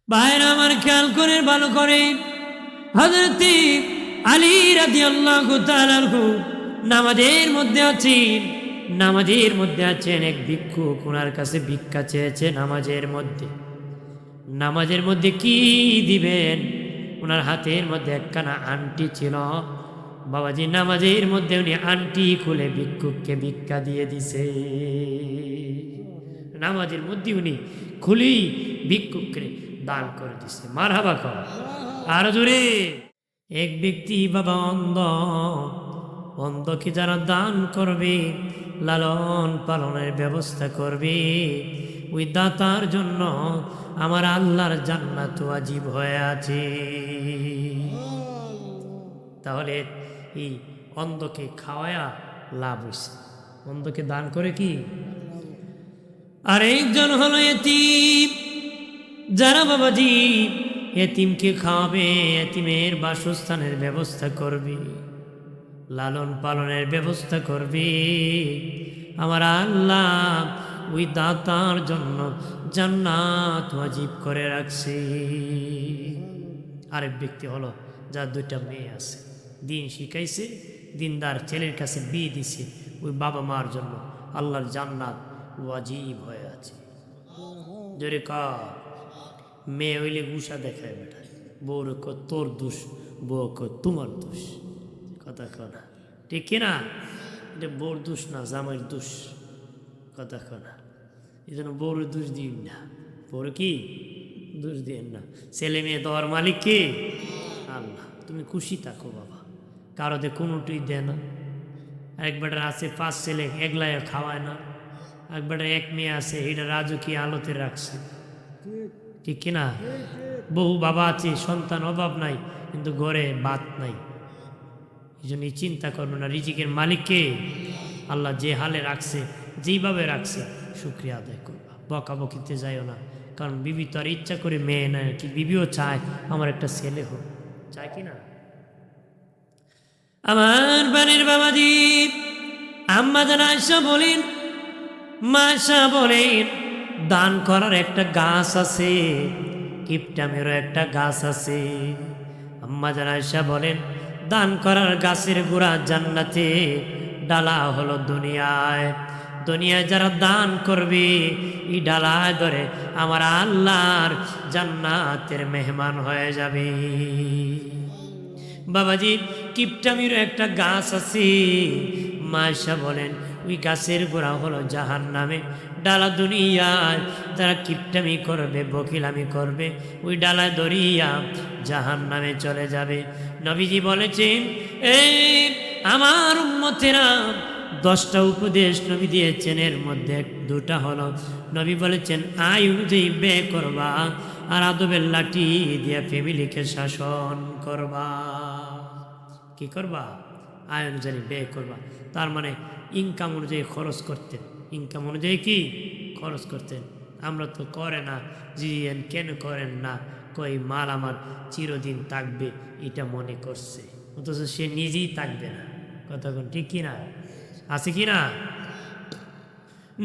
ভাইরা আমার খেয়াল করে ভালো করে, হযরত আলী রাদিয়াল্লাহু তাআলা নামাজের মধ্যে আছেন। এক ভিক্ষুক ওনার কাছে ভিক্ষা চেয়েছে নামাজের মধ্যে কি দিবেন? ওনার হাতের মধ্যে একখানা আংটি ছিল। বাবাজি নামাজের মধ্যে উনি আংটি খুলে ভিক্ষুককে ভিক্ষা দিয়ে দিছে। নামাজের মধ্যে উনি খুলি ভিক্ষুককে দান করে দিছে। মারহাবা কর আর জোরে। এক ব্যক্তি বাবা অন্ধকে যারা দান করবে, লালন পালনের ব্যবস্থা করবে, ওই দাতার জন্য আমার আল্লাহর জান্নাত ওয়াজিব হয়ে আছে। তাহলে এই অন্ধকে খাওয়ায়া লাভ হইছে, অন্ধকে দান করে কি। আর একজন হলো এতিম, যারা বাবাজি এতিমকে খাওয়াবে, এতিমের বাসস্থানের ব্যবস্থা করবে, লালন পালনের ব্যবস্থা করবে, আমার আল্লাহ ওই দাতার জন্য জান্নাত ওয়াজিব করে রাখছে। আরেক ব্যক্তি হলো যার দুইটা মেয়ে আছে, দিন শিখাইছে, দিনদার ছেলের কাছে বিয়ে দিছে, ওই বাবা মার জন্য আল্লাহর জান্নাত ওয়াজিব হয়ে আছে। জোরে কা মেয়ে হইলে গুসা দেখায় বেটা, বউর ক তোর দোষ, বউ ক তোমার দোষ। কথা কনা ঠিক কিনা? এটা বউর দোষ না, জামাইয়ের দোষ। কথা কনা এই জন্য বউর দোষ দিন না, বউর কি দোষ দিন না। ছেলে মেয়ে দেওয়ার মালিক কে? আল্লাহ। তুমি খুশি থাকো বাবা, কারোতে কোনোটাই দেয় না। একবারে আছে 5 ছেলে, একলায় খাওয়ায় না। একবারে এক মেয়ে আছে, এটা রাজকীয় আলোতে রাখছে, ঠিক কিনা? বহু বাবা আছে, সন্তান অভাব নাই, কিন্তু ঘরে ভাত নাই। এই জন্য চিন্তা করবো না, রিজিকের মালিককে আল্লাহ যে হালে রাখছে, যেইভাবে রাখছে শুকরিয়া আদায় করবা। বকাবকিতে যাইও না, কারণ বিবি তো আর ইচ্ছা করে মেয়ে না, কি বিবিও চায় আমার একটা ছেলে হোক, চায় কি না? আমার বাড়ির বাবাজি আম্মা জান আয়েশা বলেন, মাশা বলেন, দান করার একটা গাছ আছে, কিপটামেরও একটা গাছ আছে। আম্মা জান আয়েশা বলেন, দান করার গাছের গোড়া জান্নাতে, ডালা হলো দুনিয়ায়। দুনিয়ায় যারা দান করবে, এই ডালায় ধরে আমার আল্লাহর জান্নাতের মেহমান হয়ে যাবে। বাবাজি কিপটামিরও একটা গাছ আছে। মায়েশা বলেন, ওই গাছের গোড়া হলো জাহান্নামে, ডালা দুনিয়ায় যারা কিপটামি করবে, বকিলামি করবে, ওই ডালা দরিয়া জাহান্নামে চলে যাবে। নবীজি বলেছেন, এই আমার উম্মতেরা 10টা উপদেশ নবী দিয়েছেন, এর মধ্যে 2টা হলো, নবী বলেছেন আয় অনুযায়ী ব্যয় করবা, আর আদবের লাঠি দিয়া ফ্যামিলিকে শাসন করবা। কি করবা? আয় অনুযায়ী ব্যয় করবা। তার মানে ইনকাম অনুযায়ী খরচ করতেন, ইনকাম অনুযায়ী কি খরচ করতেন। আমরা তো করে না, জিয়েন কেন করেন না? কই মাল আমার চিরদিন থাকবে এটা মনে করছে, অথচ সে নিজেই থাকবে না। কথা কোন ঠিক কিনা? আছে কিনা?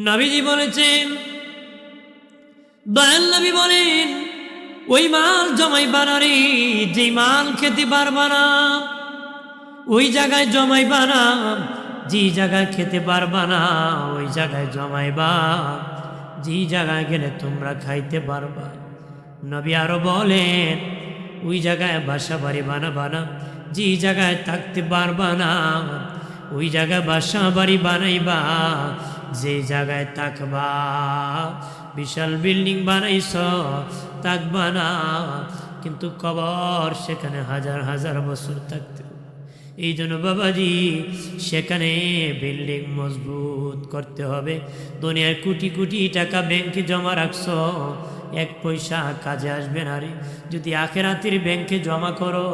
নবীজি বলেছেন, দয়াল নবী বলেন, ওই মাল জমাইবা না রে, যে মাল খেতে পারবা না ওই জায়গায় জমাইবা না, যে জায়গায় খেতে পারবা না ওই জায়গায় জমাইবা, যে জায়গায় গেলে তোমরা খাইতে পারবা। নবী আরো বলেন, ওই জায়গায় বাসা বাড়ি বানাবা না, যে জায়গায় থাকতে পারবা না ওই জায়গায় বাসা বাড়ি বানাইবা, যে জায়গায় থাকবা। বিশাল বিল্ডিং বানাইছ, থাকবা না, কিন্তু কবর সেখানে হাজার হাজার বছর থাকতে। এই জন্য বাবাজি সেখানে বিল্ডিং মজবুত করতে হবে। দুনিয়ার কোটি কোটি টাকা ব্যাংকে জমা রাখছো, 1 পয়সা কাজে আসবে না রে। যদি আখিরাতের ব্যাংকে জমা করো,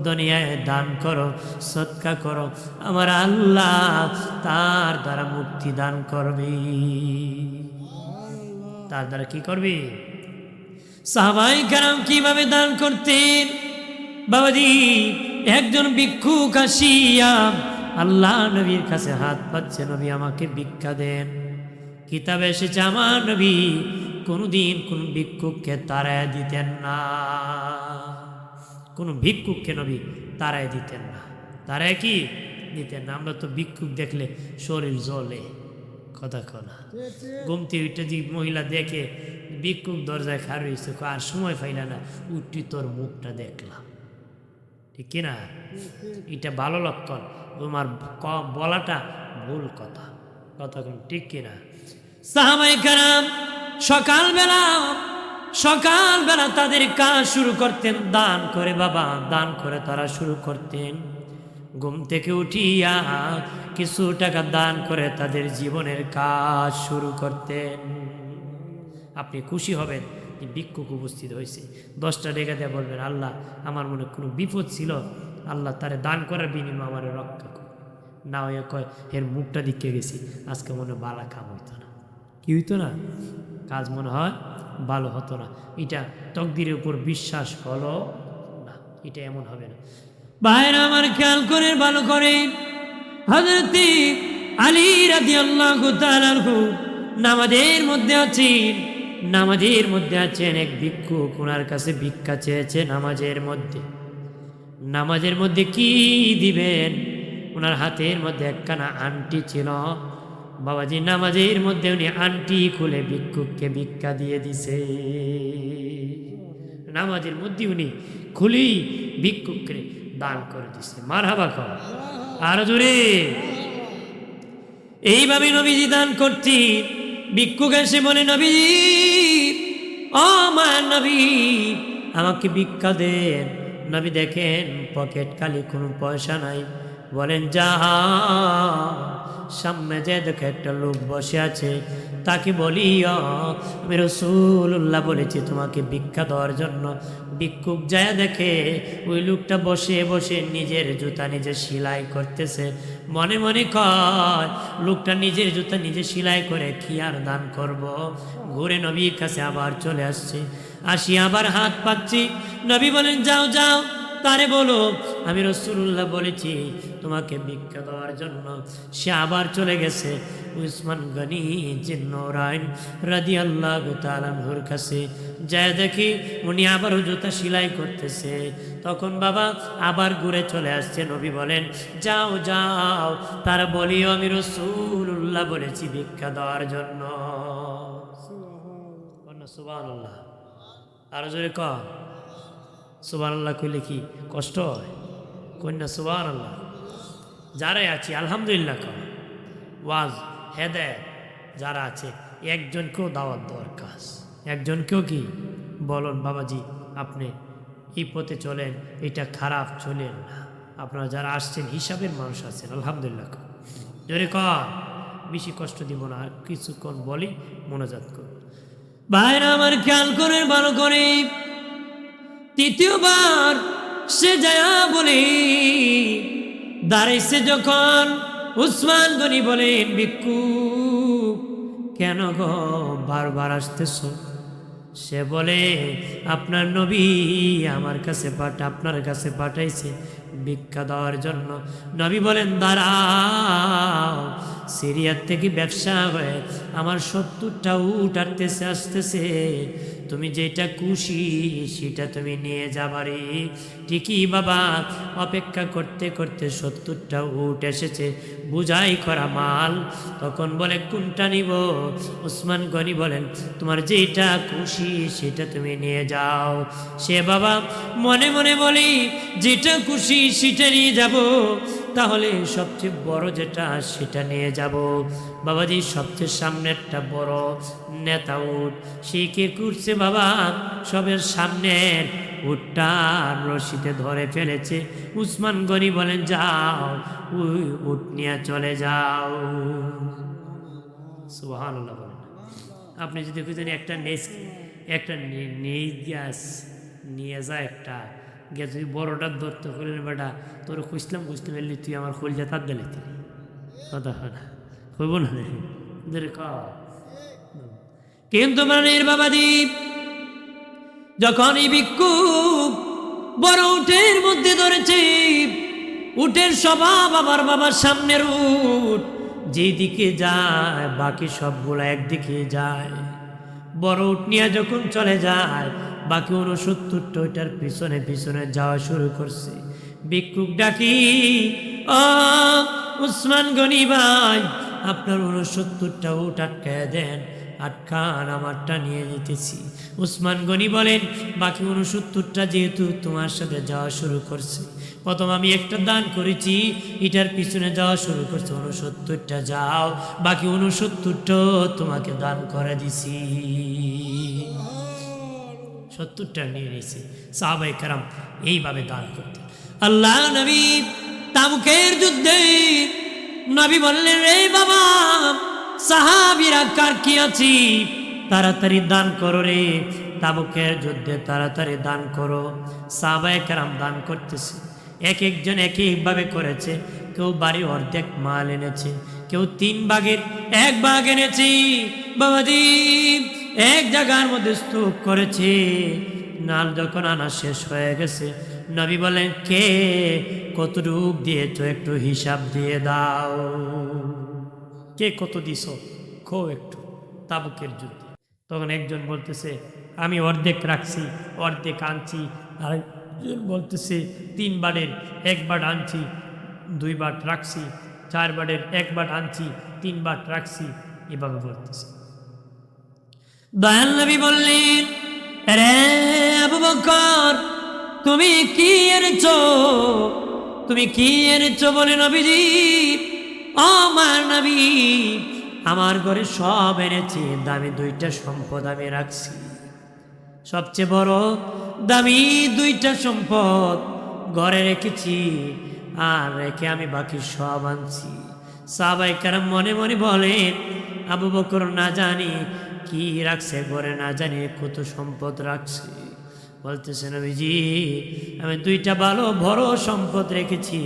দুনিয়ায় দান করো, সদকা করো, আমার আল্লাহ তার দ্বারা মুক্তি দান করবে। তার দ্বারা কি করবে? সাহাবায়ে কেরাম কিভাবে দান করতেন বাবাজি? একজন ভিক্ষুক আসিয়া আল্লাহ নবীর কাছে হাত পাচ্ছে, নবী আমাকে ভিক্ষা দেন। কিতাবে এসেছে আমার নবী কোনোদিন কোনো ভিক্ষুককে তাড়ায় দিতেন না, কোনো ভিক্ষুককে নবী তাড়ায় দিতেন না, তাড়ায় কি দিতেন না। আমরা তো ভিক্ষুক দেখলে শরীর জ্বলে, কথা কনা ঘুমতে উঠে যে মহিলা দেখে ভিক্ষুক দরজায় খাড় হয়েছে, আর সময় পাইলা না, উঠি তোর মুখটা দেখলাম, ঠিক কিনা? এটা ভালো লক্ষণ, তোমার বলাটা ভুল কথা, কথা কোন ঠিক কিনা? সাহাবায়ে কেরাম সকালবেলা তাদের কাজ শুরু করতেন, দান করে বাবা, দান করে তারা শুরু করতেন। ঘুম থেকে উঠিয়া কিছু টাকা দান করে তাদের জীবনের কাজ শুরু করতেন। আপনি খুশি হবেন যে ভিক্ষুক উপস্থিত হয়েছে, 10টা টাকা দিয়ে বলবেন, আল্লাহ আমার মনে কোনো বিপদ ছিল, আল্লাহ তারে দান করার বিনিময়ে আমার রক্ষা করে। না হয়ে কয় এর মুখটা দিকে গেছি, আজকে মনে বালা কাম হইতো না, কি হইতো না, কাজ মনে হয় ভালো হতো না। এটা তকদিরের উপর বিশ্বাস হলো না, এটা এমন হবে না। ভাইরা আমার খেয়াল করে ভালো করে, হযরত আলী রাদিয়াল্লাহু তাআলা নামাজের মধ্যে আছেন, এক ভিক্ষুক ওনার কাছে ভিক্ষা চেয়েছে। নামাজের মধ্যে কি দিবেন? ওনার হাতের মধ্যে একখানা আংটি ছিল। বাবাজি নামাজের মধ্যে উনি আংটি খুলে ভিক্ষুককে ভিক্ষা দিয়ে দিছে। নামাজের মধ্যে উনি খুলি ভিক্ষুককে দান করে দিছে। মারহাবা কর আর জোরে। এইভাবে নবীজি দান করছি। ভিক্ষুক এসে বলে, নবীজি, ও মায়ার নবী, আমাকে ভিক্ষা দেন। নবী দেখেন পকেট খালি, কোনো পয়সা নাই। বলেন যা, সামনে যে দেখে একটা লোক বসে আছে, তাকে বলি আমি রাসূলুল্লাহ বলেছি তোমাকে ভিক্ষা দেওয়ার জন্য। ভিক্ষুক যায় দেখে ওই লোকটা বসে বসে নিজের জুতা নিজে সেলাই করতেছে। মনে মনে কয়, লোকটা নিজের জুতা নিজে সেলাই করে কি আর দান করব। ঘুরে নবীর কাছে আবার চলে আসছে, আসি আবার হাত পাচ্ছি। নবী বলেন যাও যাও, তারে বলো আমি রাসূলুল্লাহ বলেছি তোমাকে ভিক্ষা দেওয়ার জন্য। সে আবার চলে গেছে উসমান গনি জিন্নুরাইন রাদিয়াল্লাহু তাআলা আনহুর কাছে। যায় দেখি উনি আবারও জুতা সেলাই করতেছে। তখন বাবা আবার ঘুরে চলে আসছে। নবী বলেন যাও যাও, তারা বলিও আমি রাসূলুল্লাহ বলেছি ভিক্ষা দেওয়ার জন্য। সুবহানাল্লাহ, আর জোরে ক সুবহানাল্লাহ কইলে কি কষ্ট হয়? কন্যা সুবহানাল্লাহ। যারাই আছি আলহামদুলিল্লাহ কর। ওয়াজ হেদায়েত যারা আছে একজনকেও দাওয়াত দেওয়ার কাজ, একজনকেও কি বলুন বাবাজি আপনি এই পথে চলেন, এটা খারাপ চলেন না। আপনারা যারা আসছেন হিসাবের মানুষ আছেন আলহামদুলিল্লাহ কর। জোরে কর, বেশি কষ্ট দিব না, আর কিছুক্ষণ বলি মোনাজাত কর। ভাইরা আমার খেয়াল করে ভালো করে, তৃতীয়বার সে যায়া বলে দাঁড়াইছে যখন, উসমান গনি বলেন ভিক্ষুক কেন গো বারবার আসতেছ? সে বলে আপনার নবী আমার কাছে আপনার কাছে পাঠাইছে ভিক্ষা দেওয়ার জন্য। নবী বলেন দাঁড়াও, সিরিয়ার থেকে ব্যবসা হয়ে আমার 70টা উট আসতেছে, তুমি যেটা খুশি সেটা তুমি নিয়ে যাবারে। ঠিকই বাবা, অপেক্ষা করতে করতে 70টা উট এসেছে, বুঝাই করা মাল। তখন বলে কোনটা নিব? উসমান গনি বলেন তোমার যেটা খুশি সেটা তুমি নিয়ে যাও। সে বাবা মনে মনে বলি যেটা খুশি সেটা নিয়ে যাব, তাহলে সবচেয়ে বড় যেটা সেটা নিয়ে যাব। বাবাজি সবচেয়ে সামনেরটা বড় নেতা উট, সে কে করছে বাবা? সবের সামনের উটটা রশিতে ধরে ফেলেছে। উসমান গনি বলেন যাও ওই উট নিয়ে চলে যাও। সুবহানাল্লাহ বলেন। আপনি যদি খুঁজেন একটা গ্যাস নিয়ে যা, একটা গ্যাস তুই বড়টার ধরতে করলেন বেটা, তোর খুঁজলাম এলি তুই আমার খোলজা তার দিলে কথা হয় না, হইব না রে কিন্তু মানের বাবাজি যখন এই ভিক্ষুক বড় উটের মধ্যে ধরেছে, উটের স্বভাব আবার বাবার সামনের উট যেদিকে যায় বাকি সবগুলা একদিকে যায়। বড় উট নিয়ে যখন চলে যায়, বাকি 69টা ওইটার পিছনে পিছনে যাওয়া শুরু করছে। ভিক্ষুক ডাকি, ও উসমান গনি ভাই, আপনার 69টা উট আটকায় দেন, আটকান, আমারটা নিয়ে যেতেছি। উসমান গনি বলেন, বাকি 69টা যেহেতু তোমার সাথে যাওয়া শুরু করছে, প্রথম আমি একটা দান করেছি, এটার পিছনে যাওয়া শুরু করছে, 69টা যাও, বাকি 69টা তোমাকে দান করে দিছি। 70টা নিয়ে নিয়েছে। সাহাবায়ে কেরাম এইভাবে দান করতেন। আল্লাহ নবী তাবুকের যুদ্ধে নবী বললেন, রে বাবা সাহাবীরা কার কি আছি, তাড়াতাড়ি দান করো রে, তাবুকের যুদ্ধে তাড়াতাড়ি দান করো। সাহাবায়ে কেরাম দান করতেছে, এক একজন এক একভাবে করেছে। কেউ বাড়ির অর্ধেক মাল এনেছে, কেউ 3 ভাগের 1 ভাগ এনেছে। বাবাজি এক জায়গার মধ্যে স্তূপ করেছে। নাল যখন আনা শেষ হয়ে গেছে, নবী বলেন, কে কতটুকু দিয়েছ একটু হিসাব দিয়ে দাও। কে কত দিছ খো একটু। তাবুকের যুদ্ধে তখন একজন বলতেছে, আমি অর্ধেক রাখছি, অর্ধেক আনছি। আর বলতেছে 3 বাটের 1 বাট আনছি, 2 বাট রাখছি, 4 বাটের 1 বাট আনছি, 3 বাট রাখছি, এভাবে বলতেছে। দয়াল নবী বললেন, রে আবু বকর, তুমি কি এনেছো, তুমি কি এনেছো? বলে, নবীজি, আমার নবী, আমার ঘরে সব এনেছি, দামি 2টা সম্পদ আমি রাখছি, সবচেয়ে বড় দামি 2টা সম্পদ ঘরে রেখেছি, আর রেখে আমি বাকি সব আনছি। সাহাবায়ে কেরাম মনে মনে বলেন, আবু বকর না জানি কি রাখছে ঘরে, না জানি কত সম্পদ রাখছে। বলতেছে, নবীজি, আমি 2টা ভালো বড় সম্পদ রেখেছি,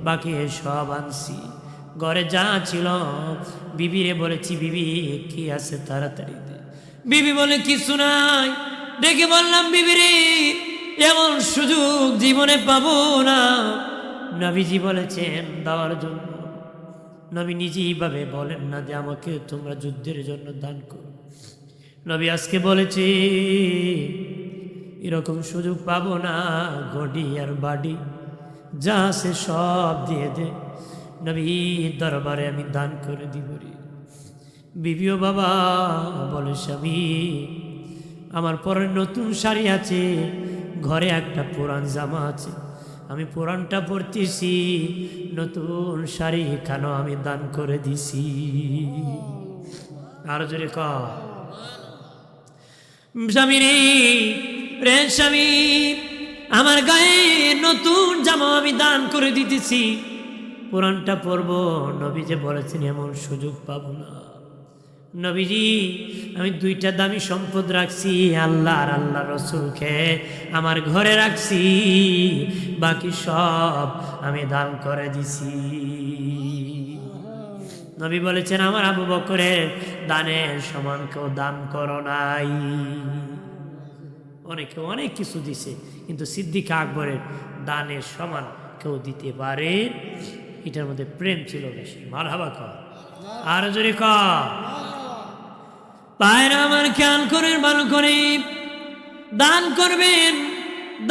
বাকি সব আনছি। ঘরে যা ছিল বিবিরে বলেছি, বিবি কি আছে তাড়াতাড়ি দে। বিবি বলে, কিছু নাই। ডেকে বললাম, বিবি রে, এমন সুযোগ জীবনে পাবো না। নবীজি বলেছেন দেওয়ার জন্য। নবী নিজেই ভাবে বলেন না যে আমাকে তোমরা যুদ্ধের জন্য দান করো। নবী আজকে বলেছে, এরকম সুযোগ পাবো না, গডি আর বাড়ি যা আছে সব দিয়ে দে, নবী দরবারে আমি দান করে দিব রে। বিবিও বাবা বলে, স্বামী, আমার পরে নতুন শাড়ি আছে, ঘরে একটা পুরান জামা আছে, আমি পুরানটা পরতেছি, নতুন শাড়ি কেন আমি দান করে দিছি। আর জোরে ক, স্বামী রে, রে স্বামী, আমার গায়ে নতুন জামা আমি দান করে দিতেছি, পুরানটা পরবো। নবী যে বলেছেন এমন সুযোগ পাবো না। নবীজি, আমি 2টা দামি সম্পদ রাখছি, আল্লাহ আর আল্লাহ রসুলকে আমার ঘরে রাখছি, বাকি সব আমি দান করে দিছি। নবী বলেছেন, আমার আবু বকরের দানের সমান কেউ দান করো নাই। অনেকে অনেক কিছু দিছে, কিন্তু সিদ্দিক আকবরের দানের সমান কেউ দিতে পারে। এটার মধ্যে প্রেম ছিল বেশি। মারহাবা কর, আর জোরে কর। পায়রা আমার খেয়াল করেন, ভালো করে দান করবেন,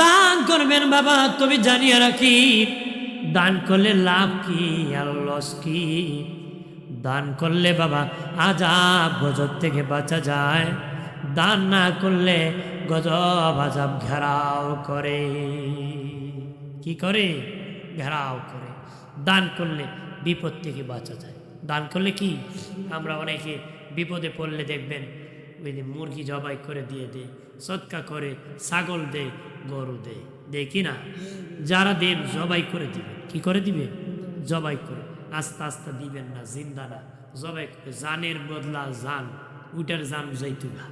দান করবেন বাবা। তবে জানিয়ে রাখি, দান করলে লাভ কি আর লস কি। দান করলে বাবা আযাব গজব থেকে বাঁচা যায়, দান না করলে গজব আযাব ঘেরাও করে। কি করে? ঘেরাও করে। দান করলে বিপদ থেকে বাঁচা যায়। দান করলে কি, আমরা অনেকে বিপদে পড়লে দেখবেন ওই যে মুরগি জবাই করে দিয়ে দে, সৎকা করে, ছাগল দে, গরু দে, দে কি না? যারা দেন জবাই করে দিবে। কি করে দিবে? জবাই করে। আস্তে আস্তে দিবেন না, জিন্দা না, জবাই করে। জানের বদলা জান, উটার জান যাইতু না,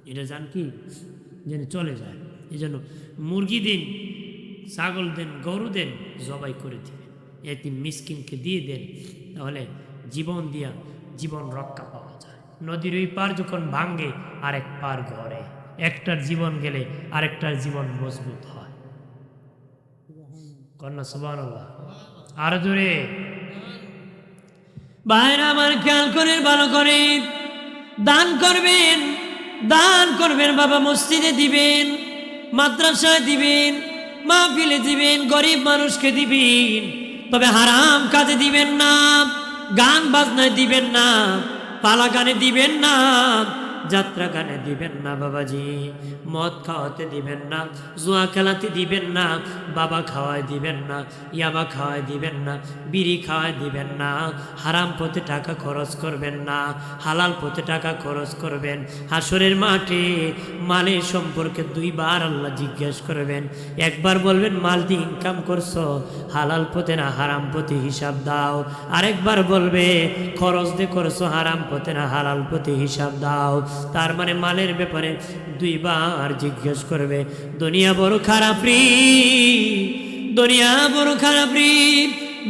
এটা জান কি যেন চলে যায়। এই জন্য মুরগি দিন, ছাগল দেন, গরু দেন, জবাই করে দিবেন। এতিম মিসকিনকে দিয়ে দেন, তাহলে জীবন দিয়া জীবন রক্ষা পাওয়া যায়। নদীর ওই পার যখন ভাঙ্গে আরেক পার ঘরে, একটার জীবন গেলে আরেকটার জীবন মজবুত হয়। কন্যা সুবহানাল্লাহ, আর জোরে। বাইরে আমার খেয়াল করেন, ভালো করে দান করবেন, দান করবেন বাবা, মসজিদে দিবেন, মাদ্রাসায় দিবেন, মাহফিলে দিবেন, গরিব মানুষকে দিবেন, তবে হারাম কাজে দিবেন না, গান বাজনায় দিবেন না, পালা গানে দিবেন না, যাত্রা গানে দিবেন না বাবাজি, মদ খাওয়াতে দিবেন না, জুয়া খেলাতে দিবেন না, বাবা খাওয়ায় দিবেন না, ইয়াবা খাওয়ায় দিবেন না, বিড়ি খাওয়ায় দিবেন না, হারাম পথে টাকা খরচ করবেন না, হালাল পথে টাকা খরচ করবেন। হাসরের মাঠে মালের সম্পর্কে দুইবার আল্লাহ জিজ্ঞেস করবেন। একবার বলবেন মাল দিয়ে ইনকাম করছো, হালাল পথে না হারাম পথে হিসাব দাও। আরেকবার বলবে খরচ দিয়ে করছো, হারাম পথে না হালাল পথে হিসাব দাও। তার মানে মালের ব্যাপারে দুইবার জিজ্ঞেস করবে। দুনিয়া বড় খারাপ রে, দুনিয়া বড় খারাপ রে,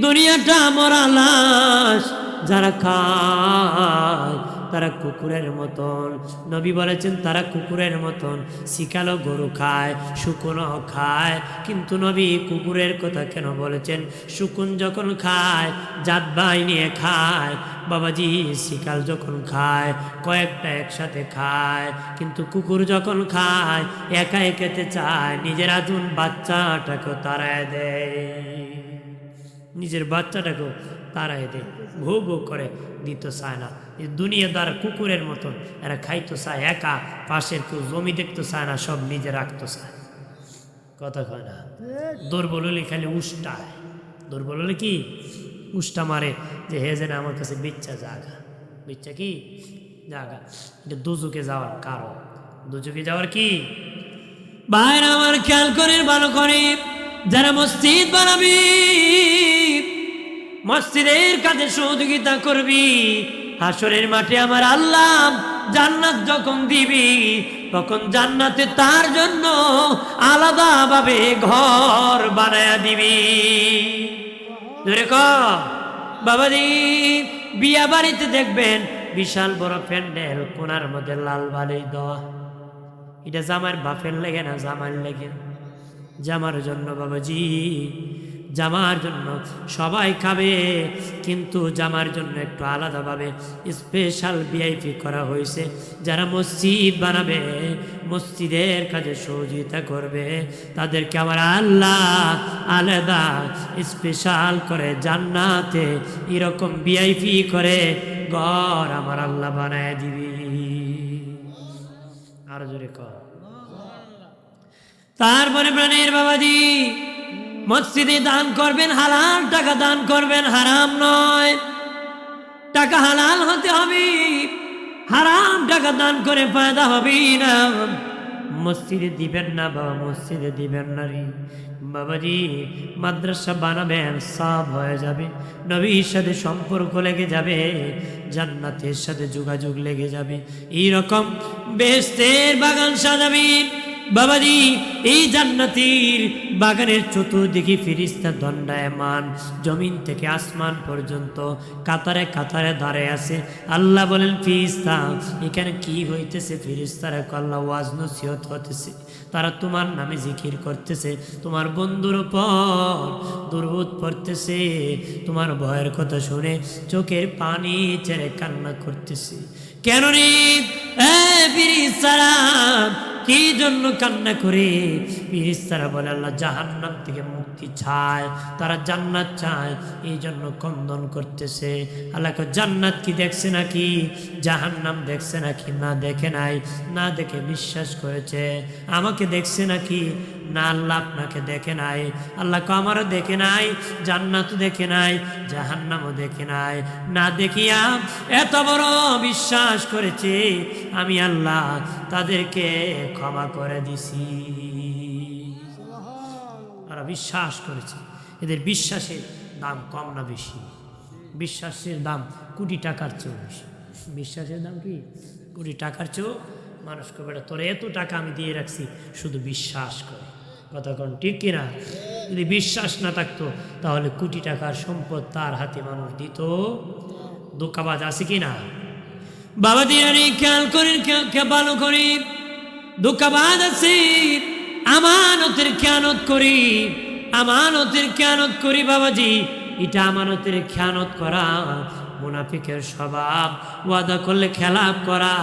দুনিয়াটা মরা লাশ, যারা খায় তারা কুকুরের মতন। নবী বলেছেন তারা কুকুরের মতন, শিকালো গরু খায়, শুকনো খায়। কিন্তু নবী কুকুরের কথা কেন বলেছেন? শুকুন যখন খায় জাত ভাই নিয়ে খায় বাবাজি, শিকাল যখন খায় কয়েকটা একসাথে খায়, কিন্তু কুকুর যখন খায় একাই খেতে চায়, নিজের আদুন বাচ্চাটাকেও তাড়ায় দেয়, নিজের বাচ্চাটাকেও তাড়ায় দেয়, ভো ভো করে দিতে চায় না। এই দুনিয়াদার কুকুরের মতন এরা খাইতে চায় একা, পাশের কেউ জমি দেখতে চায় না, সব নিজে রাখতে চায়। কথা কয় না? দুর্বল হলে খালি উষ্টায়, দুর্বল হলে কি উষ্টা মারে যে হে যেন আমার কাছে বিচ্ছা জাগা, বিচ্ছা কি জাগা। এটা দুজুকে যাওয়ার কারণ, দুজুকে যাওয়ার কি বাইরে আমার খেয়াল করে ভালো করে। যারা মসজিদ বানাবি, মসজিদের কাজে সহযোগিতা করবি, হাসরের মাঠে আমার আল্লাহ জান্নাত যখন দিবি, তখন জান্নাতে তার জন্য আলাদাভাবে ঘর বানায়া দিবি। ধরে ক বাবাজি, বিয়া বাড়িতে দেখবেন বিশাল বড় প্যান্ডেল, কোনার মধ্যে লাল বালি দেওয়া। এটা জামার বাপের লেগে না, জামার লেগে, জামার জন্য বাবাজি, জামার জন্য সবাই খাবে, কিন্তু জামার জন্য একটু আলাদাভাবে স্পেশাল ভিআইপি করা হয়েছে। যারা মসজিদ বানাবে, মসজিদের কাজে সহযোগিতা করবে, তাদেরকে আমার আল্লাহ আলাদা স্পেশাল করে জান্নাতে এরকম ভিআইপি করে ঘর আমার আল্লাহ বানায় দিবি। আরো জোরে কর। তারপরে প্রাণের বাবাজি, মসজিদে দান করবেন, হালাল টাকা দান করবেন, হারাম নয়, টাকা হালাল হতে হবে, হারাম টাকা দান করে ফায়দা হবে না। মসজিদে দিবেন না বাবা, মসজিদে দিবেন না রে বাবাজি। মাদ্রাসা বানাবেন, সব হয়ে যাবে, নবীর সাথে সম্পর্ক লেগে যাবে, জান্নাতের সাথে যোগাযোগ লেগে যাবে, এইরকম বেহেশতের বাগান সাজাবেন বাবাজি। এই জান্নাতের বাগানের চতুর্দিকে ফেরেশতা দণ্ডায়মান, জমিন থেকে আসমান পর্যন্ত কাতারে কাতারে দাঁড়ায় আছে। আল্লাহ বলেন ফেরেশতা এখানে কি হইতেছে? ফেরেশতারা আল্লাহ ওয়াজ নসিহত হতেছে, তারা তোমার নামে জিকির করতেছে, তোমার বন্ধুর উপর দুরূদ পড়তেছে, তোমার ভয়ের কথা শুনে চোখের পানি ছেড়ে কান্না করতেছে। কেন রে ফেরেশতারা কি জন্য কান্না করে? ফেরেশতারা বলে আল্লাহ জাহান্নাম থেকে মুক্তি চায়, তারা জান্নাত চায়, এই জন্য ক্রন্দন করতেছে। আল্লাহ জান্নাত কি দেখছে নাকি, জাহান্নাম দেখছে নাকি? না দেখে নাই, না দেখে বিশ্বাস করেছে। আমাকে দেখছে নাকি? না, আল্লাহ আপনাকে দেখে নাই। আল্লাহ আমারও দেখে নাই, জান্নাতও দেখে নাই, জাহান্নামও দেখে নাই, না দেখিয়া এত বড় বিশ্বাস করেছে, আমি আল্লাহ তাদেরকে ক্ষমা করে দিছি। তারা বিশ্বাস করেছে। এদের বিশ্বাসের দাম কম না বেশি? বিশ্বাসের দাম কোটি টাকার চেয়েও বেশি। বিশ্বাসের দাম কি? কোটি টাকার চেয়েও। মানুষ কবে তোর এত টাকা আমি দিয়ে রাখছি, শুধু বিশ্বাস করে। কথা কোন ঠিক কিনা? যদি বিশ্বাস না থাকতো তাহলে কোটি টাকার সম্পদ তার হাতে মানুষ দিত। ধোঁকাবাজ আছে কিনা বাবা? দিয়ে খেয়াল করেন, ভালো করি, ধোঁকাবাজ আছে। আমানতের খেয়ানত করি, আমানতের খেয়ানত করি বাবাজি। এটা আমানতের খেয়ানত করা, মুনাফিকের স্বভাব, ওয়াদা করলে খেলাপ করা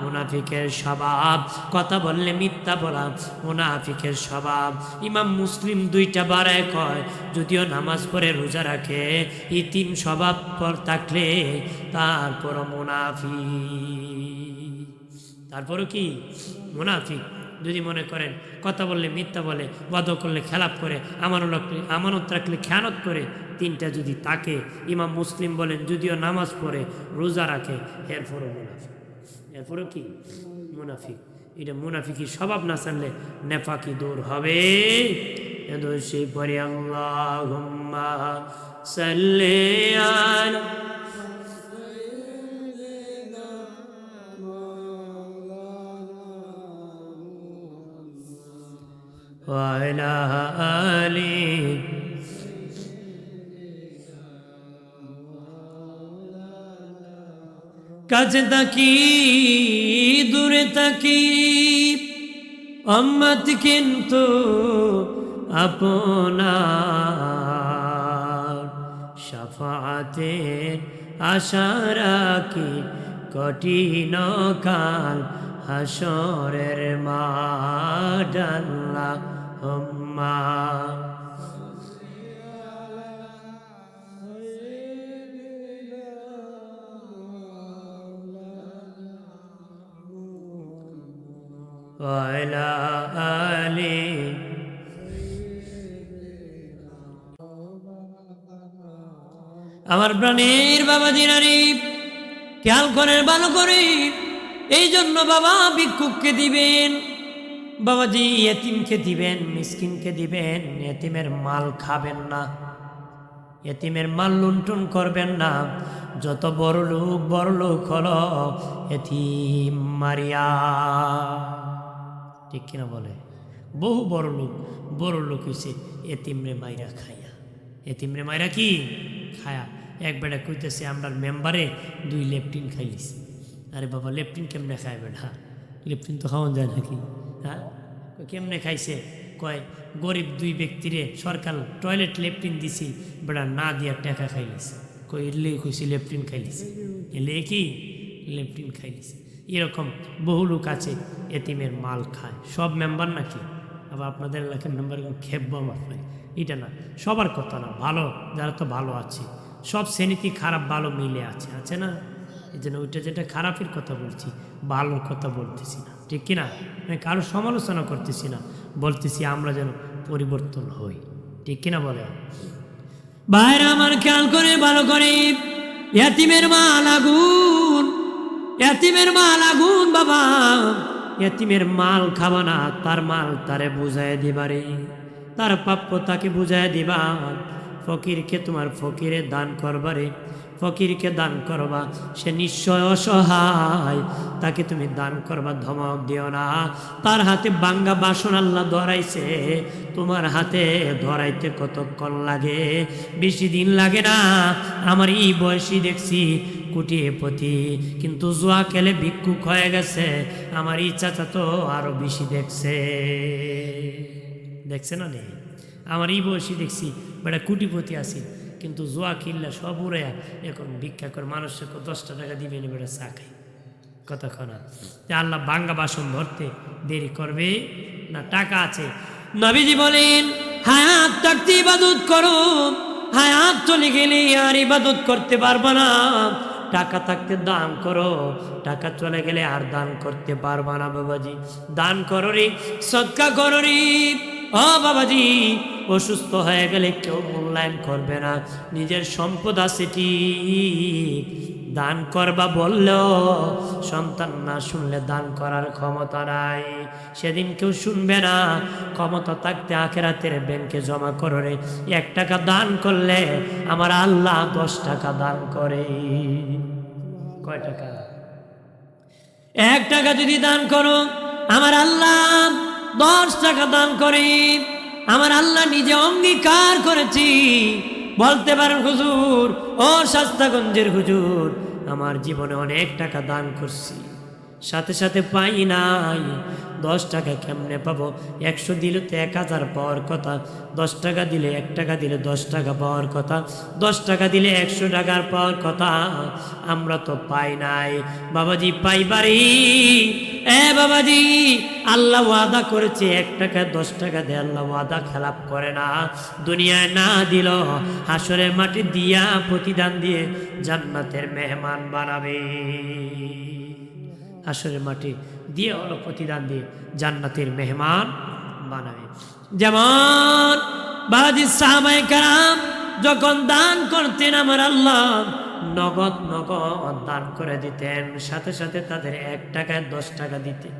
মুনাফিকের স্বভাব, কথা বললে মিথ্যা বলা মুনাফিকের স্বভাব। ইমাম মুসলিম 2টা বারায় কয়, যদিও নামাজ পড়ে রোজা রাখে, এই 3 স্বভাব পর থাকলে তারপরও মুনাফিক। তারপরও কি মুনাফিক। যদি মনে করেন কথা বললে মিথ্যা বলে, ওয়াদা করলে খেলাপ করে, আমানত রাখলে খেয়ানত করে, 3টা যদি তাকে, ইমাম মুসলিম বলেন যদিও নামাজ পড়ে রোজা রাখে, এরপরও মুনাফিক। এরপরও কি মুনাফিক। এটা মুনাফিকি স্বভাব না জানলে নেফাকি দূর হবে। সে পরে আল্লাহুম্মা সাল্লি আলা ওয়া আলা আলি কাছে থাকি দূরে থাকি উম্মত কিন্তু আপনার শাফাআতের আশা রাখি কঠিন কাল হাসরের মাঠ আল্লাহুম্মা ওয়া আলা আলি আমার প্রাণের বাবা দিনারি খেয়াল করেন ভালো করে। এই জন্য বাবা ভিক্ষুককে দিবেন, বাবাজি এতিমকে দিবেন, মিসকিনকে দিবেন, এতিমের মাল খাবেন না, এতিমের মাল লুণ্ঠন করবেন না। যত বড় লোক হলো এতিম মারিয়া, ঠিক কিনা বলে? বহু বড় লোক হয়েছে এতিমরে মাইরা খায়া, এতিমরে মাইরা কি খায়া। এক বেটা কইতেছে আমরা মেম্বারে 2 লেপটিন খাইলিস। আরে বাবা লেপটিন কেমনে খায় বেটা? লেপটিন তো খাওয়া যায় নাকি? হ্যাঁ, কেমনে খাইছে? কয় গরিব 2 ব্যক্তিরে সরকার টয়লেট লেপটিন দিছি, বেটা না দিয়া টাকা খাইলিস। কই এলে কইছি লেপটিন খাইলিস, এলে কি লেপটিন খাইলিস। এরকম বহু লোক আছে এতিমের মাল খায়। সব মেম্বার নাকি? আবার আপনাদের এলাকার মেম্বার খেপবো আমার ভাই, এটা না, সবার কথা না, ভালো যারা তো ভালো আছে, সব শ্রেণীতে খারাপ ভালো মিলে আছে না? এই জন্য ওইটা যেটা খারাপের কথা বলছি, ভালোর কথা বলতেছি না, ঠিক কিনা? আমি কারো সমালোচনা করতেছি না, বলতেছি আমরা যেন পরিবর্তন হই, ঠিক কিনা বলে? ভাইরা আমার খেয়াল করে ভালো করে, এতিমের মাল আগুন, এতিমের মাল আগুন বাবা। এতিমের মাল খাবা না, তার মাল তারে বুঝাই দিবারে, তার প্রাপ্য তাকে বুঝাই দিবা। ফকিরকে তোমার ফকিরে দান করবারে, ফকিরকে দান করবা, সে নিশ্চয় অসহায়, তাকে তুমি দান করবা, ধমক দিও না। তার হাতে ভাঙ্গা বাসন আল্লাহ ধরাইছে, তোমার হাতে ধরাইতে কতক্ষণ লাগে? বেশি দিন লাগে না। আমার এই বয়সী দেখছি কোটিপতি, কিন্তু জুয়া খেলে ভিক্ষুক হয়ে গেছে। আমার এই চাচা তো আরো বেশি দেখছে না নেই? আমার এই বয়সী দেখছি বেটা কোটিপতি আছে, কিন্তু জুয়া কিনলে সব উড়ে এখন ভিক্ষা করে মানুষকে 10টা টাকা দিবে না, বেটা চা খাই কতক্ষণ। আল্লাহ ভাঙ্গা বাসন ধরতে দেরি করবে না? টাকা আছে। নবীজি বলেন হায়াত থাকতে ইবাদত করো, হায়াত চলে গেলে আর ইবাদত করতে পারবে না। টাকা থাকতে দান করো, টাকা চলে গেলে আর দান করতে পারবা না। বাবাজি দান করো রে, সদকা করো রে। ও বাবাজি, অসুস্থ হয়ে গেলে কেউ মূল্যায়ন করবে না। নিজের সম্পদ আছে ঠিক, দান করবা বললেও সন্তান না শুনলে দান করার ক্ষমতা নাই, সেদিন কেউ শুনবে না। ক্ষমতা থাকতে আখিরাতের ব্যাংকে জমা করো রে। 1 টাকা দান করলে আমার আল্লাহ 10 টাকা দান করে। কয় টাকা? 1 টাকা যদি দান করো আমার আল্লাহ 10 টাকা দান করে। আমার আল্লাহ নিজে অঙ্গীকার করেছি। বলতে পারেন হুজুর, ও শাস্তাগঞ্জের হুজুর, আমার জীবনে অনেক টাকা দান করছি, সাথে সাথে পাই নাই, 10 টাকা কেমনে পাবো? 100 দিলে তো 1000 পাওয়ার কথা, 10 টাকা দিলে 1 টাকা দিলে 10 টাকা পাওয়ার কথা, 10 টাকা দিলে 100 টাকার পাওয়ার কথা, আমরা তো পাই নাই। বাবাজি পাইবারি, বাবাজি আল্লাহ ওয়াদা করেছে 1 টাকা 10 টাকা দিয়ে, আল্লাহ ওয়াদা খেলাপ করে না। দুনিয়ায় না দিল, হাসরের মাটি দিয়া প্রতিদান দিয়ে জান্নাতের মেহমান বানাবে। হাসরের মাটি দিয়ে হলো প্রতিদান দিয়ে জান্নাতের মেহমান বানাবে। যেমন বাবাজি সাহাবায়ে কেরাম যখন দান করতেন, আমার আল্লাহ নগদ নগদ দান করে দিতেন, সাথে সাথে তাদের 1 টাকায় 10 টাকা দিতেন।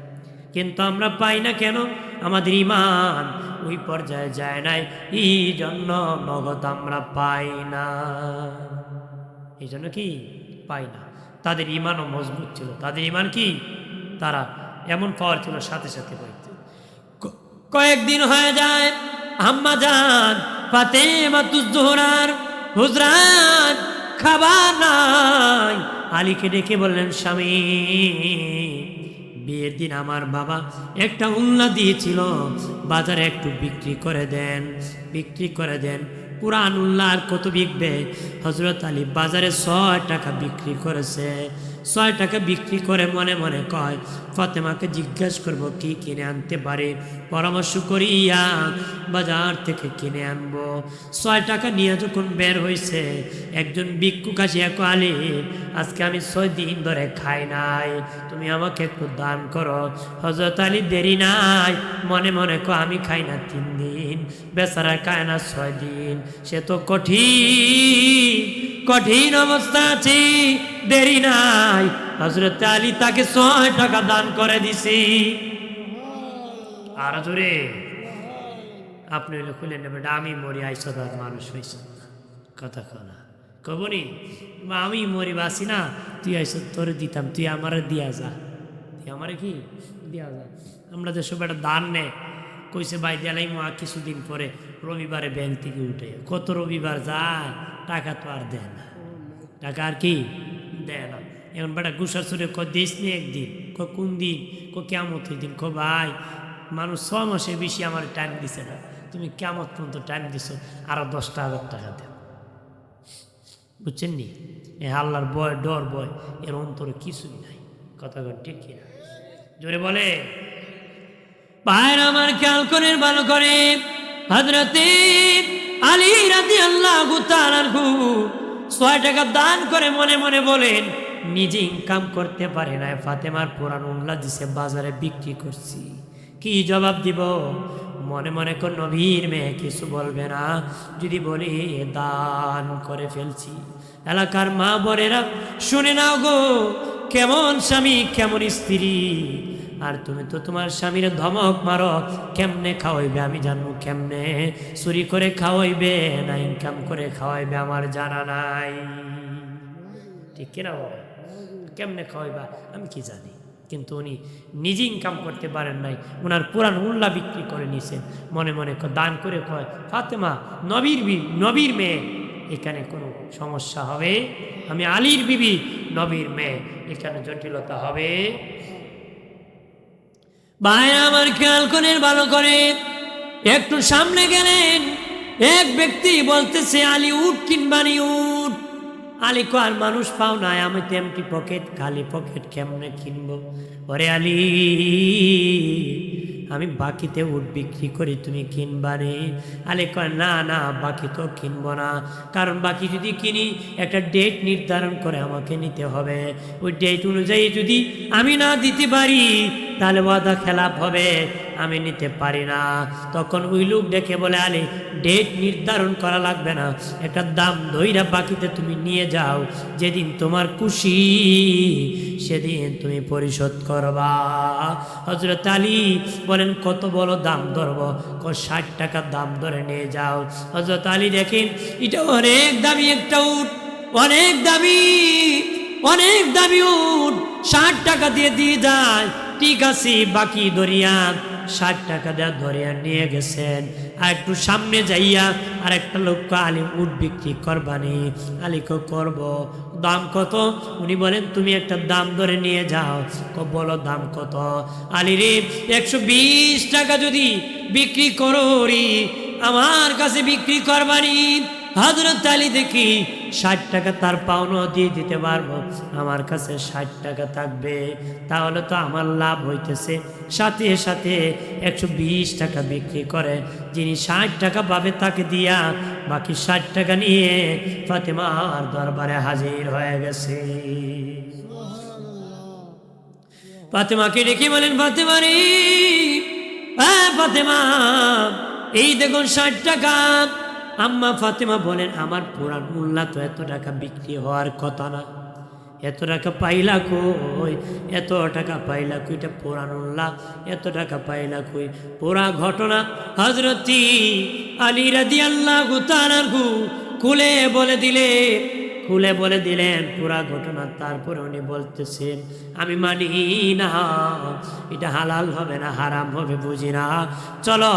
কিন্তু আমরা পাই না কেন? আমাদের ঈমান ওই পর্যায়ে যায় নাই, এই জন্য নগদ আমরা পাই না। এই জন্য কি পাই না? তাদের ঈমানও মজবুত ছিল। তাদের ঈমান কি, তারা এমন পাওয়ার ছিল, সাথে সাথে পাইতে। কয়েকদিন হয়ে যায়, আম্মা জান ফাতেমাতুজ জোহরার হুজরাত খাবার নাই। আলীকে ডেকে বললেন, স্বামী বিয়ের দিন আমার বাবা একটা উল্লা দিয়েছিল, বাজারে একটু বিক্রি করে দেন, বিক্রি করে দেন। পুরান উল্লা আর কত বিকবে? হযরত আলী বাজারে 6 টাকা বিক্রি করেছে। 6 টাকা বিক্রি করে মনে মনে কয়, ফাতেমাকে জিজ্ঞাসা করব কি কিনে আনতে পারে, পরামর্শ করিয়া বাজার থেকে কিনে আনবো। 6 টাকা নিয়ে যখন বের হয়েছে, একজন ভিক্ষুক আসিয়া কয়, আলী আজকে আমি 6 দিন ধরে খাই নাই, তুমি আমাকে একটু দান করো। হযরত আলী দেরি নাই, মনে মনে কয় আমি খাই না 3 দিন, বেচারা খায় না 6 দিন, সে তো কঠিন কঠিন অবস্থা আছে, দেরি নাই। হযরত আলী তাকে 6 টাকা দান করে দিছি। আর জোরে আপনি হইলে খুলে নেবেন, আমি মরি আইসদার মানুষ হয়েছ কথা কনা কবনি, আমি মরি বাসি না, তুই আইস তোরে দিতাম, তুই আমারে দিয়া যা, তুই আমারে কি দিয়া যা। আমরা যে সব একটা দান নে কইছে ভাই দেলাই মা কিছুদিন পরে রবিবারে ব্যাংক থেকে উঠে, কত রবিবার যায়, টাকা তো আর দেয় না, টাকা আর কি দেয় না। এখন বেটা গুসার সুরে দিস নি একদিন, কোন দিন, কেমতের দিন। ভাই মানুষ 6 মাসের বেশি আমার টাইম দিছে না, তুমি কেমত পর্যন্ত টাইম দিছ, আরো 10,000 টাকা দেন। বুঝছেন নি? এ আল্লাহর ভয়, ডর ভয় এর অন্তরে কিছুই নাই। কথা ঠিক কিনা? জোরে বলে। ভাইরা আমার খেয়াল করে ভালো করে, হযরতে আলী রাদিয়াল্লাহু তাআলা 6 টাকা দান করে মনে মনে বলেন, নিজে ইনকাম করতে পারে না, ফাতেমার পুরান উল্লা দিছে, বাজারে বিক্রি করছি, কি জবাব দিব? মনে মনে কোন নবীর মেয়ে কিছু বলবে না, যদি বলি দান করে ফেলছি। এলাকার মা বোনেরা শুনে নাও গো, কেমন স্বামী কেমন স্ত্রী। আর তুমি তো তোমার স্বামীর ধমক মারো, কেমনে খাওয়াইবে আমি জানবো, কেমনে চুরি করে খাওয়াইবে না ইনকাম করে খাওয়াইবে আমার জানা নাই, ঠিক কিনা? কেমনে খাওয়াইবা আমি কি জানি। কিন্তু উনি নিজে ইনকাম করতে পারেন নাই, ওনার পুরান উল্লা বিক্রি করে নিছেন। মনে মনে দান করে কয়, ফাতেমা নবীর মেয়ে, এখানে কোনো সমস্যা হবে? আমি আলীর বিবি, নবীর মেয়ে, এখানে জটিলতা হবে? ভাইরা আমার খেয়াল করেন ভালো করে, একটু সামনে গেলেন, এক ব্যক্তি বলতেছে, আলী উঠ কিনবানি উঠ। আলী কয়, আর মানুষ পাও নাই, আমি তো এমটি পকেট, খালি পকেট, কেমনে কিনবো? ওরে আলী, আমি বাকিতে উঠ বিক্রি করি, তুমি কিনবানি? আলী কয়, না না, বাকি তো কিনবো না, কারণ বাকি যদি কিনি একটা ডেট নির্ধারণ করে আমাকে নিতে হবে, ওই ডেট অনুযায়ী যদি আমি না দিতে পারি তাহলে ওয়াদা খেলাপ হবে, আমি নিতে পারি না। তখন ওই লোক ডেকে বলে, আলী ডেট নির্ধারণ করা লাগবে না, একটা দাম ধইরা বাকিতে তুমি নিয়ে যাও, যেদিন তোমার খুশি সেদিন তুমি পরিশোধ করবা। হযরত আলী বলেন, কত বড় দাম ধরব? 60 টাকা দাম ধরে নিয়ে যাও। হযরত আলী দেখেন এটা অনেক দামি একটা উট, অনেক দামি উট, 60 টাকা দিয়ে যায়, ঠিক আছে বাকি দরিয়া 60 টাকা দেওয়া ধরিয়া নিয়ে গেছেন। আর একটু সামনে যাইয়া আর একটা লোক আলী উট বিক্রি করবানি। আলীকে করব, দাম কত? উনি বলেন তুমি একটা দাম ধরে নিয়ে যাও। বলো দাম কত? আলী রে 120 টাকা যদি বিক্রি করো রে আমার কাছে বিক্রি করবানি। হযরত আলী দেখি 60 টাকা তার পাওনা দিয়ে দিতে পারবো, আমার কাছে 60 টাকা থাকবে, তাহলে তো আমার লাভ হইতেছে। সাথে সাথে 120 টাকা বিক্রি করে যিনি 60 টাকা পাবে তাকে দিয়া বাকি 60 টাকা নিয়ে ফাতেমার দরবারে হাজির হয়ে গেছে। ফাতেমাকে ডেকে বলেন, ফাতেমা রে, ফাতেমা এই দেখুন 60 টাকা। আম্মা ফাতেমা বলেন, আমার পুরান উল্লা তো এত টাকা বিক্রি হওয়ার কথা না, এত টাকা পাইলা কই? এত টাকা পাইলা কই? এটা পুরান উল্লা, এত টাকা পাইলা কই? পুরা ঘটনা হযরত আলী রাদিয়াল্লাহু তাআলা খুলে বলে দিলেন পুরা ঘটনা। তারপরে উনি বলতেছেন, আমি মানি না, এটা হালাল হবে না হারাম হবে বুঝি না, চলো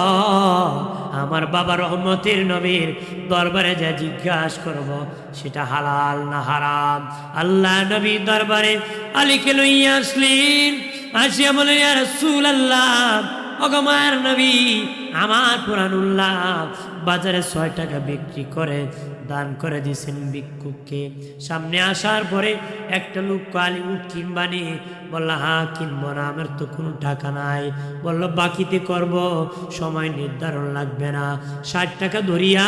আমার বাবা রহমতের নবীর দরবারে যা জিজ্ঞাসা করব সেটা হালাল না হারাম। আল্লাহ নবীর দরবারে আলীকে লইয়া আসলেন। আসিয়া বলে, ইয়া রাসূলুল্লাহ, ওগো মায়ের নবী, আমার পুরানুল্লাহ বাজারে 6 টাকা বিক্রি করে দান করে দিয়েছেন ভিক্ষুককে। সামনে আসার পরে একটা লোক আলী উট কিনবানি। বলল, হ্যাঁ কিনবো না, আমার তো কোনো টাকা নাই। বলল, বাকিতে করব, সময় নির্ধারণ লাগবে না। 60 টাকা ধরিয়া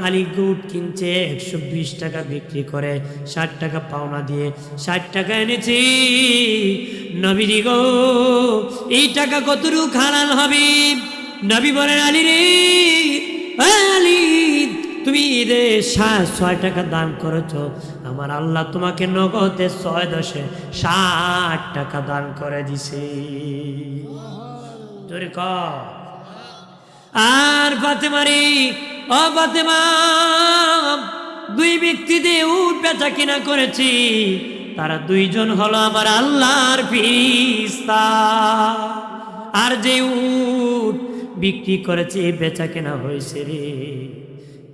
আলী উট কিনছে, 120 টাকা বিক্রি করে 60 টাকা পাওনা দিয়ে 60 টাকা এনেছি। নবীজি গো, এই টাকা কতটুকু হালাল হবে? নবী বলেন, আলী রে, আলী তুমি ঈদে 6 টাকা দান করেছো, আমার আল্লাহ তোমাকে নগদে 6×10 = 60 টাকা দান করে দিছে। জোরে কর। আর ফাতেমা রে, ও ফাতেমা, 2 ব্যক্তিতে উট বেচা কিনা করেছি, তারা 2 জন হলো আমার আল্লাহর ফেরেশতা। আর যে উট বিক্রি করেছে বেচা কেনা হয়েছে রে,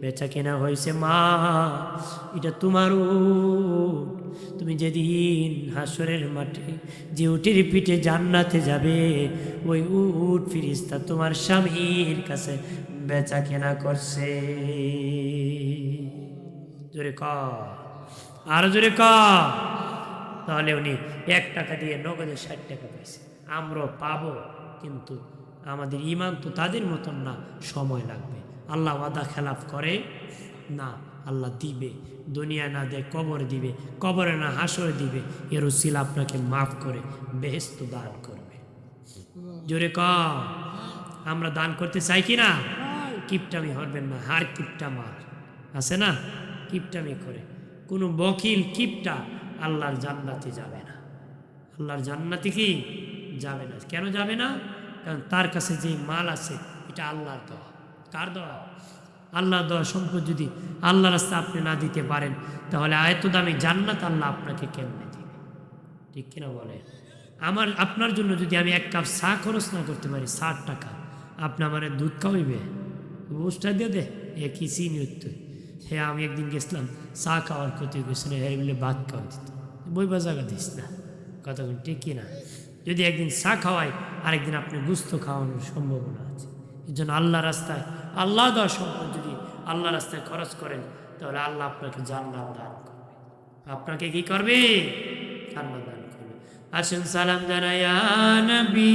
বেচা কেনা হয়েছে মা, এটা তোমার উট। তুমি যেদিন হাসরের মাঠে যে উটের পিঠে জান্নাতে যাবে, ওই উট ফেরেশতা তোমার স্বামীর কাছে বেচা কেনা করছে। জোরে কর, আরো জোরে কর। তাহলে উনি 1 টাকা দিয়ে নগদে 60 টাকা পাইছে। আমরাও পাবো, কিন্তু আমাদের ইমান তো তাদের মতন না, সময় লাগবে। আল্লাহ ওয়াদা খেলাফ করে না, আল্লাহ দিবে, দুনিয়া না দেয় কবর দিবে, কবরে না হাসরে দিবে। এর উসিলা আপনাকে মাফ করে বেহেশত দান করবে। জোরে কর। আমরা দান করতে চাই কি না? কিপটামি হরবেন না, হার কিপটা মার আছে না, কিপটামি করে কোনো বকিল কিপটা আল্লাহর জান্নাতে যাবে না। আল্লাহর জান্নাতে কি যাবে না? কেন যাবে না? কারণ তার কাছে যে মাল আছে এটা আল্লাহর দেওয়া। কার দেওয়া? আল্লাহর দেওয়া সম্পদ যদি আল্লাহ রাস্তায় আপনি না দিতে পারেন, তাহলে এত দামি জান্নাত আল্লাহ আপনাকে কেমনে দিবে? ঠিক কিনা বলে? আপনার জন্য যদি আমি 1 কাপ চা খরচ না করতে পারি 60 টাকা, আপনি আমার দুধ খাওয়াইবে? বুঝটা দিয়ে দে একই চিনি উঠতে। হ্যাঁ, আমি একদিন গেছিলাম চা খাওয়ার ক্ষতি গেছিল, হ্যাঁ বলে ভাত খাওয়া দিত। বইবা জায়গা দিস না, কতক্ষণ ঠিক কিনা? যদি একদিন চা খাওয়াই, আরেকদিন আপনি গুস্ত খাওয়ানোর সম্ভাবনা আছে। এই জন্য আল্লাহ রাস্তায় আল্লাহ দেওয়া সম্পদ যদি আল্লাহ রাস্তায় খরচ করেন, তাহলে আল্লাহ আপনাকে জান্নাত দান করবে। আপনাকে কি করবে? জান্নাত দান করবে। আসেন সালাম জানায়া নবী